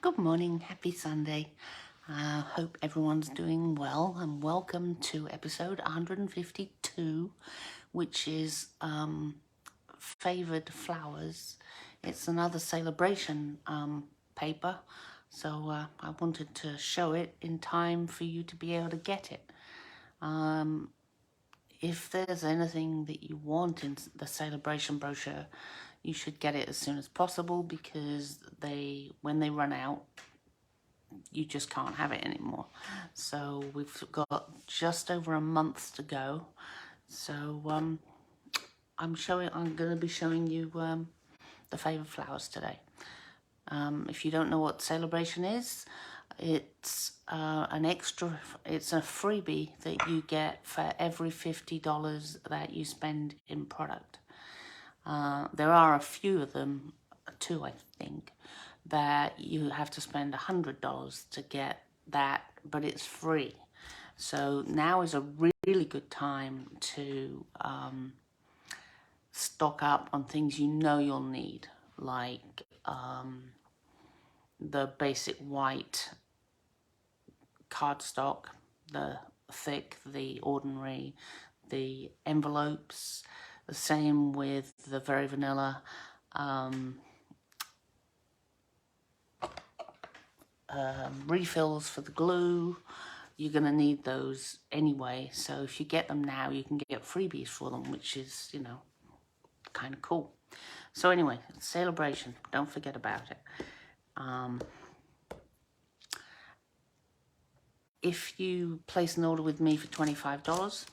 Good morning, happy Sunday. Hope everyone's doing well, and welcome to episode 152, which is Favoured Flowers. It's another Saleabration paper, so I wanted to show it in time for you to be able to get it. If there's anything that you want in the Saleabration brochure, you should get it as soon as possible, because when they run out, you just can't have it anymore. So we've got just over a month to go. So I'm going to be showing you the Favoured Flowers today. If you don't know what Saleabration is, it's it's a freebie that you get for every $50 that you spend in product. There are a few of them, two I think, that you have to spend $100 to get that, but it's free. So now is a really good time to stock up on things you know you'll need, like the basic white cardstock, the thick, the ordinary, the envelopes, the same with the very vanilla refills for the glue. You're going to need those anyway, so if you get them now, you can get freebies for them, which is, you know, kind of cool. So anyway, Saleabration, don't forget about it. If you place an order with me for $25,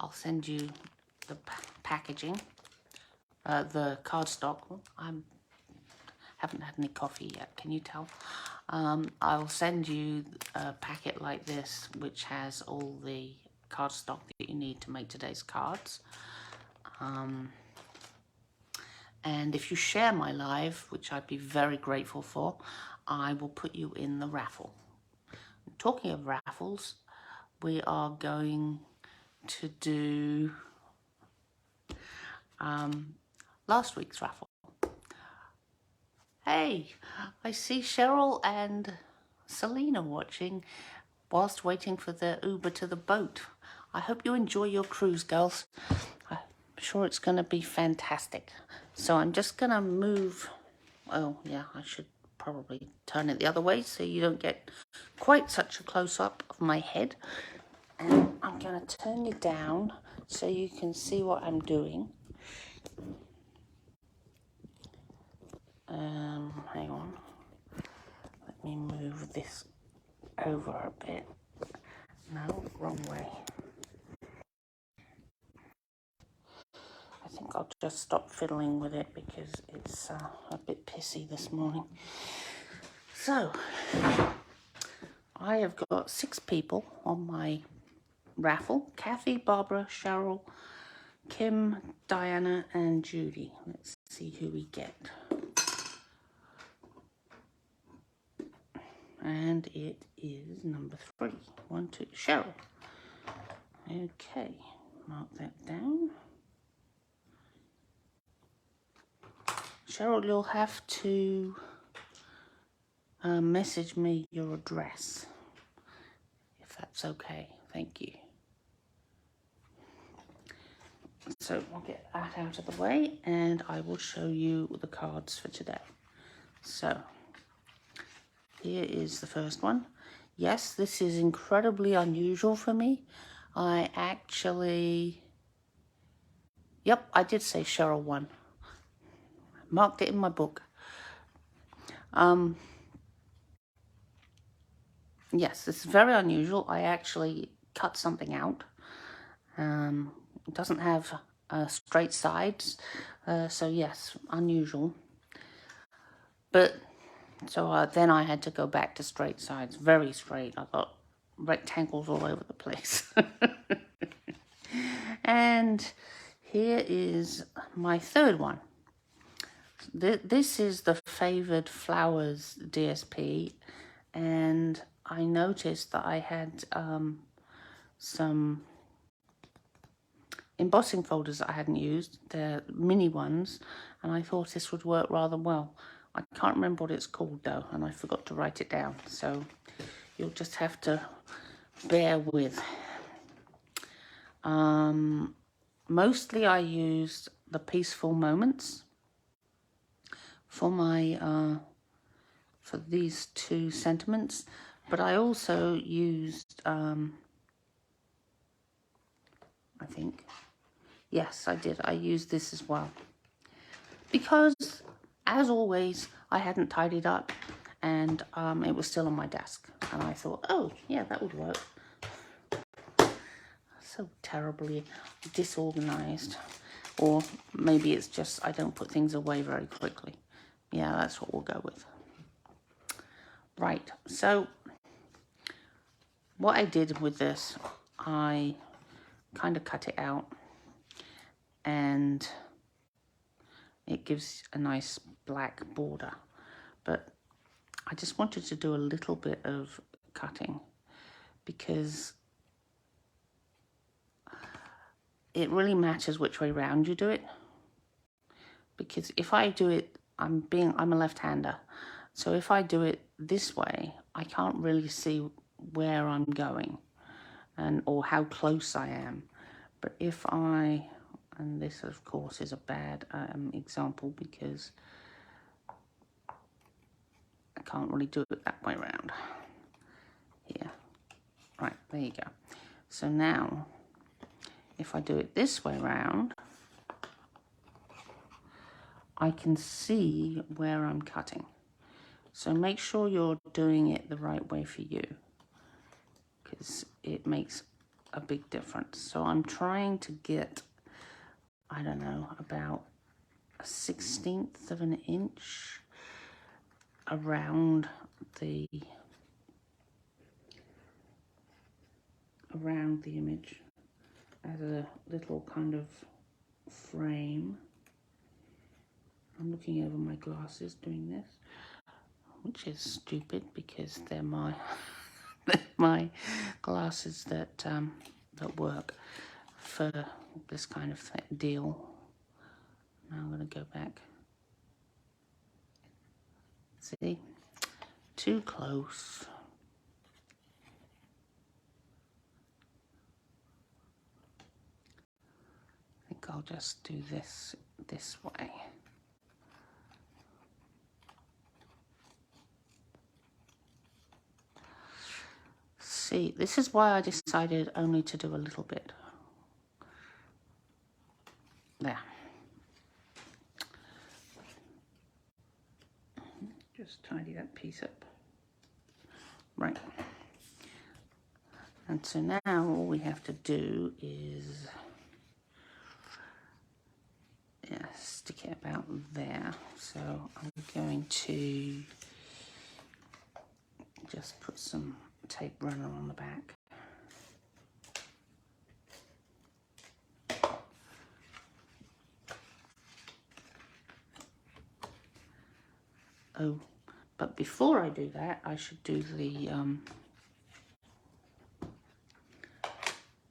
I'll send you the packaging, the cardstock. I haven't had any coffee yet, can you tell? I'll send you a packet like this, which has all the cardstock that you need to make today's cards. And if you share my live, which I'd be very grateful for, I will put you in the raffle. Talking of raffles, we are going to do last week's raffle. Hey, I see Cheryl and Selena watching whilst waiting for the Uber to the boat. I hope you enjoy your cruise, girls. I'm sure it's going to be fantastic. So I'm just going to move. Oh, yeah, I should probably turn it the other way so you don't get quite such a close-up of my head. And I'm going to turn you down so you can see what I'm doing. Hang on. Let me move this over a bit. No, wrong way. I think I'll just stop fiddling with it because it's a bit pissy this morning. So, I have got 6 people on my raffle. Kathy, Barbara, Cheryl, Kim, Diana, and Judy. Let's see who we get. And it is number 3. 1, 2, Cheryl. Okay, mark that down. Cheryl, you'll have to message me your address, if that's okay. Thank you. So I'll get that out of the way, and I will show you the cards for today. So here is the first one. Yes, this is incredibly unusual for me. I actually, yep, I did say Cheryl won. Marked it in my book. Yes, this is very unusual. I actually cut something out. It doesn't have straight sides, so yes, unusual. But so then I had to go back to straight sides, very straight. I got rectangles all over the place. And here is my third one. This is the Favoured Flowers DSP, and I noticed that I had some embossing folders that I hadn't used. They're mini ones, and I thought this would work rather well. I can't remember what it's called though, and I forgot to write it down, so you'll just have to bear with. Mostly I used the Peaceful Moments for my for these two sentiments, but I also used I think, yes I did, I used this as well, because as always I hadn't tidied up, and it was still on my desk, and I thought, oh yeah, that would work. So terribly disorganized, or maybe it's just I don't put things away very quickly. Yeah, that's what we'll go with. Right, so what I did with this, I kind of cut it out, and it gives a nice black border, but I just wanted to do a little bit of cutting because it really matters which way round you do it. Because if I do it, I'm a left-hander, so if I do it this way, I can't really see where I'm going or how close I am. But if and this of course is a bad example because I can't really do it that way around. Here, right, there you go. So now, if I do it this way around, I can see where I'm cutting. So make sure you're doing it the right way for you, because it makes a big difference. So I'm trying to get, I don't know, about a 1/16 of an inch around the image as a little kind of frame. I'm looking over my glasses doing this, which is stupid because they're my my glasses that work for this kind of deal. Now I'm going to go back. See? Too close. I think I'll just do this way. See, this is why I decided only to do a little bit. There. Just tidy that piece up. Right. And so now all we have to do is stick it about there. So I'm going to just put some tape runner on the back. Oh, but before I do that, I should do the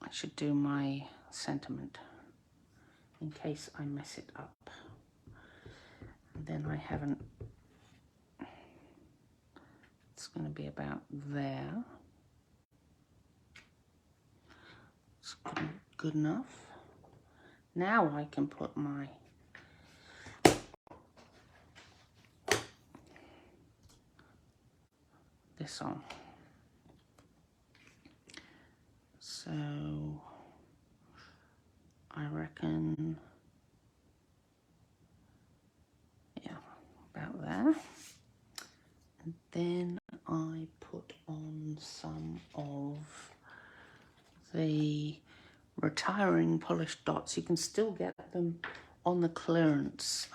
I should do my sentiment in case I mess it up. And then I haven't. It's going to be about there. It's good enough. Now I can put my this on. So I reckon, yeah, about there. And then I put on some of the retiring polished dots. You can still get them on the clearance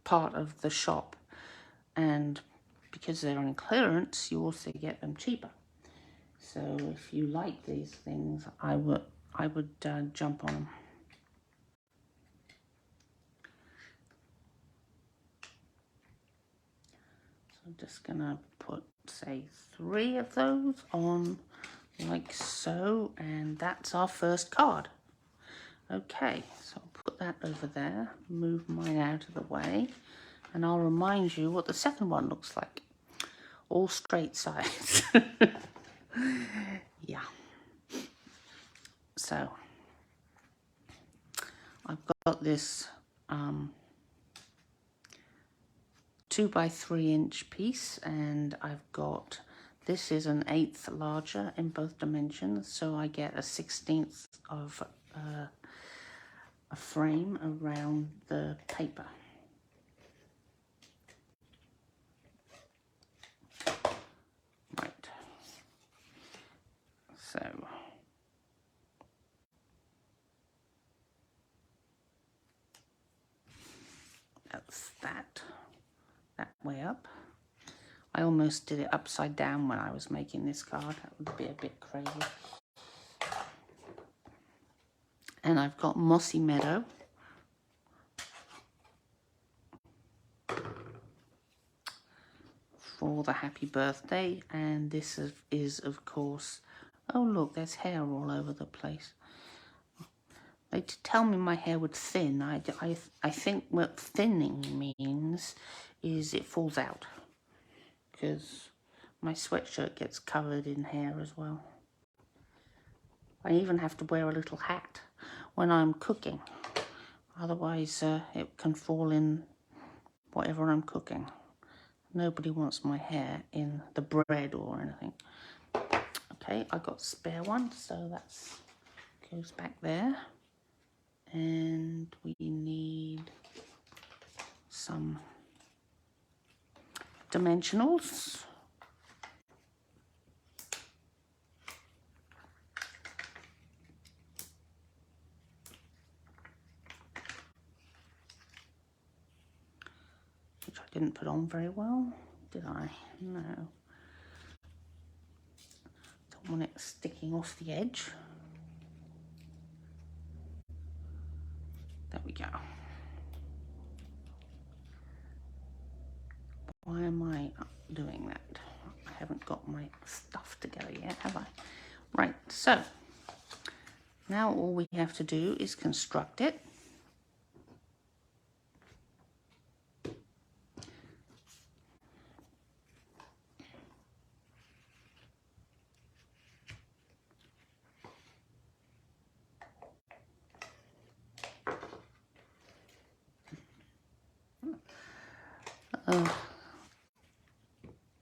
part of the shop, and because they're on clearance you also get them cheaper. So if you like these things, I would jump on them. So I'm just gonna put, say, 3 of those on like so, and that's our first card. Okay, so I'll put that over there, move mine out of the way, and I'll remind you what the second one looks like. All straight sides. Yeah. So I've got this 2 by 3 inch piece, and I've got, this is an 1/8 larger in both dimensions, so I get a 1/16 of a frame around the paper. Right. So that's that way up. I almost did it upside down when I was making this card. That would be a bit crazy. And I've got Mossy Meadow. For the happy birthday. And this is of course, oh look, there's hair all over the place. They did tell me my hair would thin. I think what thinning means is it falls out. Because my sweatshirt gets covered in hair as well. I even have to wear a little hat when I'm cooking. Otherwise it can fall in whatever I'm cooking. Nobody wants my hair in the bread or anything. Okay, I got a spare one, so that's goes back there. And we need some dimensionals. Which I didn't put on very well, did I? No. Don't want it sticking off the edge. There we go. Why am I doing that? I haven't got my stuff together yet, have I? Right, so now all we have to do is construct it.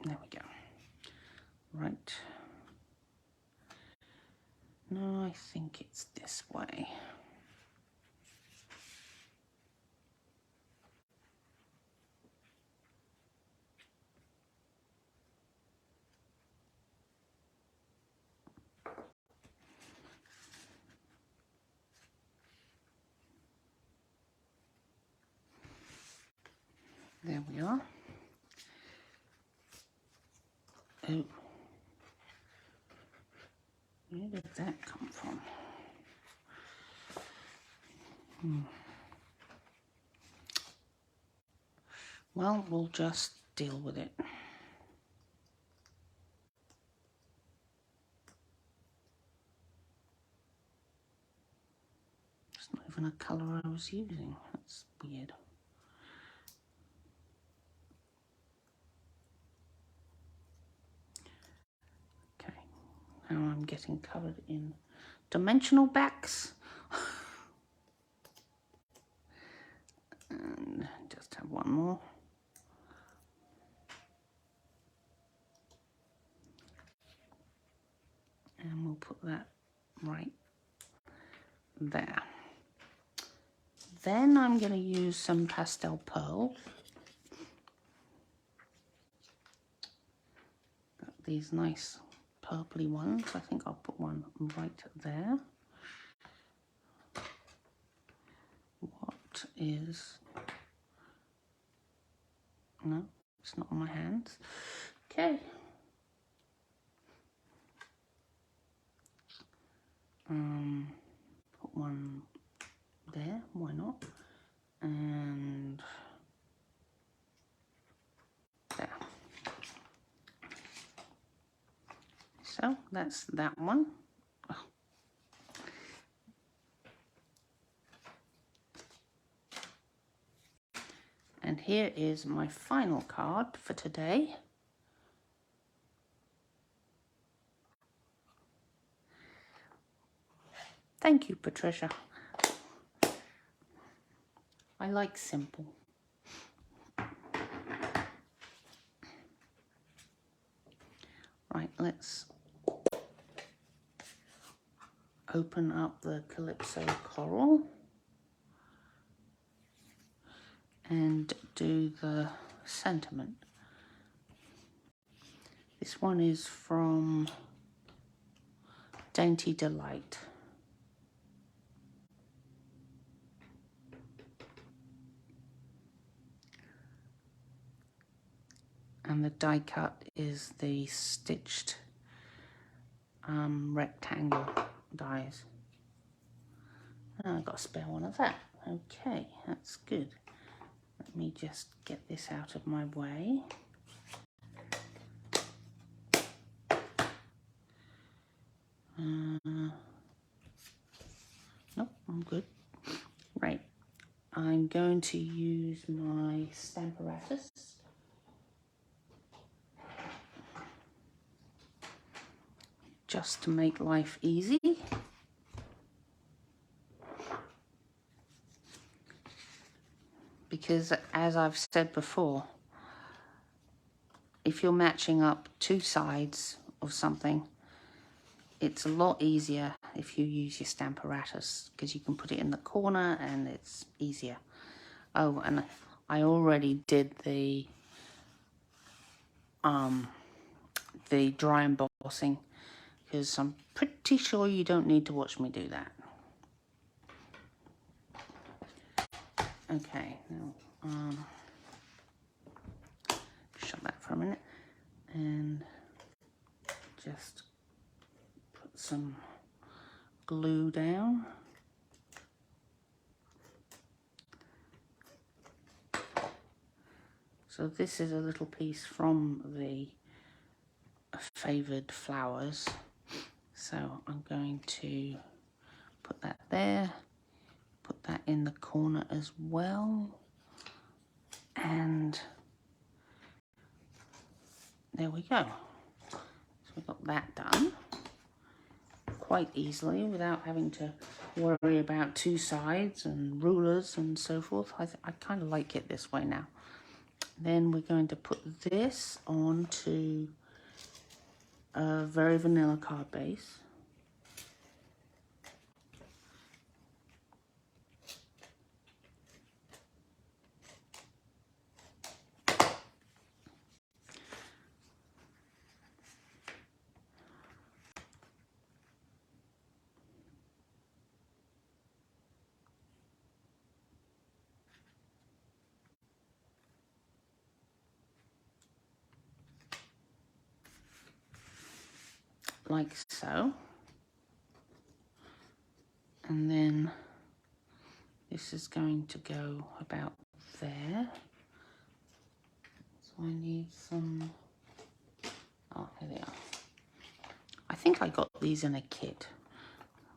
There we go. Right. No, I think it's this way. There we are. Oh, where did that come from? Well, we'll just deal with it. It's not even a colour I was using. That's weird. Okay, now I'm getting covered in dimensional backs. And just have one more. And we'll put that right there. Then I'm going to use some pastel pearl. Got these nice purpley ones. I think I'll put one right there. What is... No, it's not on my hands. Okay. Put one there, why not? And there. So that's that one. Oh. And here is my final card for today. Thank you, Patricia. I like simple. Right, let's open up the Calypso Coral and do the sentiment. This one is from Dainty Delight. And the die cut is the stitched rectangle dies. Oh, I've got a spare one of that. Okay, that's good. Let me just get this out of my way. Nope, I'm good. Right, I'm going to use my Stampparatus. Just to make life easy. Because as I've said before, if you're matching up two sides of something, it's a lot easier if you use your Stampparatus, because you can put it in the corner and it's easier. Oh, and I already did the dry embossing, because I'm pretty sure you don't need to watch me do that. Okay, now shut that for a minute and just put some glue down. So this is a little piece from the Favoured Flowers. So I'm going to put that there, put that in the corner as well, and there we go. So we've got that done quite easily without having to worry about two sides and rulers and so forth. I kind of like it this way now. Then we're going to put this onto a very vanilla card base. Like so. And then this is going to go about there. So I need some, oh, here they are. I think I got these in a kit,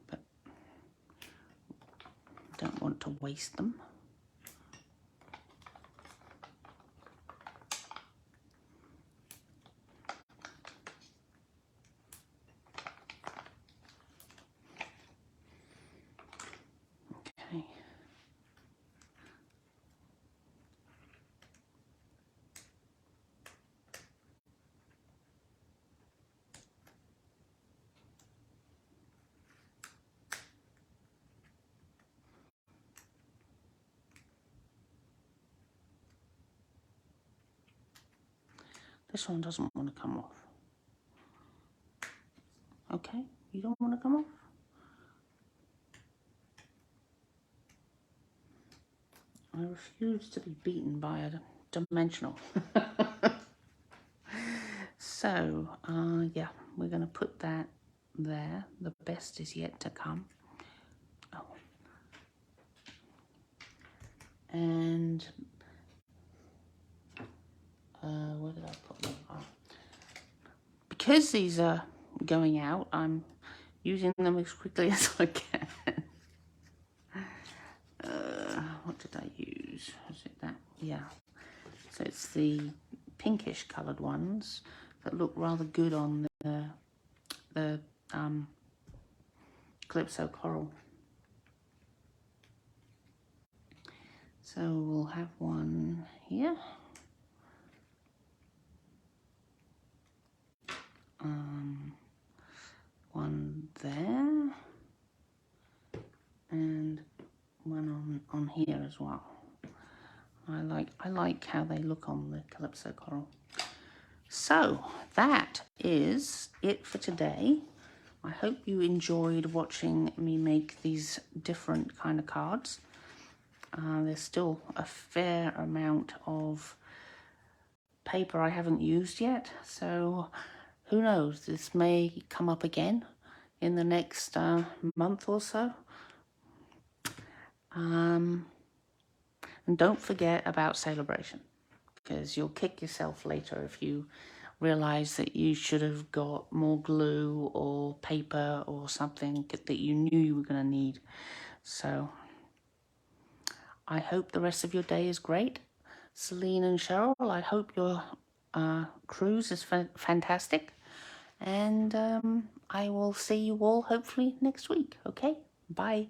but don't want to waste them. Okay. This one doesn't want to come off. Okay, you don't want to come off? I refuse to be beaten by a dimensional. So, yeah, we're going to put that there. The best is yet to come. Oh. And where did I put them? Oh. Because these are going out, I'm using them as quickly as I can. What did I use? Was it that? Yeah, So it's the pinkish coloured ones that look rather good on the Calypso Coral. So we'll have one here. One there. And one on here as well. I like how they look on the Calypso Coral. So that is it for today. I hope you enjoyed watching me make these different kind of cards. There's still a fair amount of paper I haven't used yet, so who knows, this may come up again in the next month or so. And don't forget about Saleabration, because you'll kick yourself later if you realize that you should have got more glue or paper or something that you knew you were going to need. So I hope the rest of your day is great. Celine and Cheryl, I hope your cruise is fantastic. And I will see you all hopefully next week. Okay, bye.